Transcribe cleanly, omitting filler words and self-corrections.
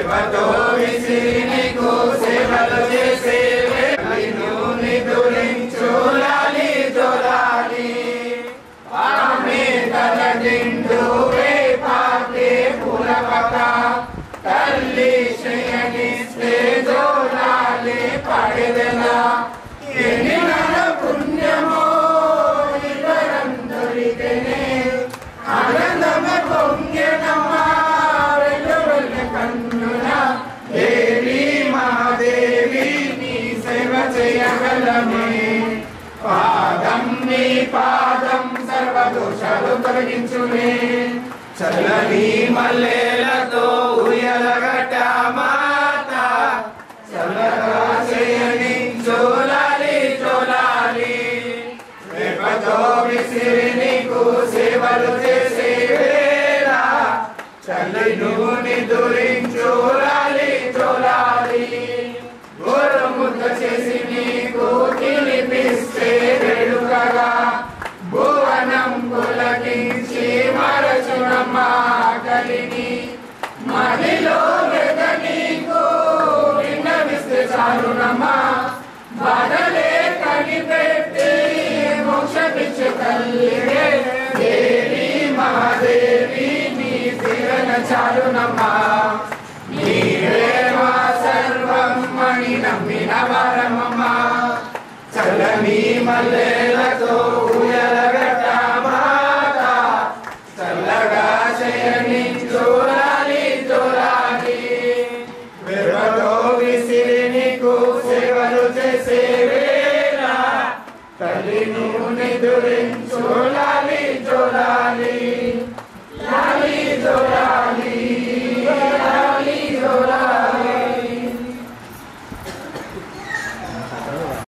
సేవతో విసిరి నీకు సేవలు చేసే నూనె దురించు లాలి జోలాలి ఆమె తల దిండు వేపాకే పులపక తల్లి శయనిస్తే జోలాలి పడెదలా ఎన్ని పుణ్యమో ఇవరం దొరికెనే ఆనందమ పొంగెనమ్మా వెలువెల్ల కన్నున దేవి మహాదేవి నీ సేవ చేయగలమే పాదం నీ పాదం సర్వదోషాలు తొలగించునే చల్లని మల్లెలతో ఉయ్యలగట మాత చల్లగా చేయని జోలాలి జోలాలి రేపతో విసిరి నీకు సేవలు చేసే వేళ చల్లి నూనె దురించు లాలి జోలాలి గోరుముద్ద చేసి నీకు తినిపిస్తే వేడుకగా భువనం పులకించి మరచునమ్మా కలిని మదిలో వెద నీకు విన్నవిస్తే చాలునమ్మా బాధలే కనిపెట్టి మోక్షమిచ్చే తల్లివే దేవి మహాదేవి నీ తీరన చాలునమ్మా నీవే మా సర్వం మణి నమ్మిన వరమమ్మా చల్లని మల్లెలతో ఉయ్యలగట మాత చల్లగా శయనించు లాలి జోలాలి వెర్రతో విసిరి నీకు సేవలు చేసే వేళ తల్లి నూనె దురి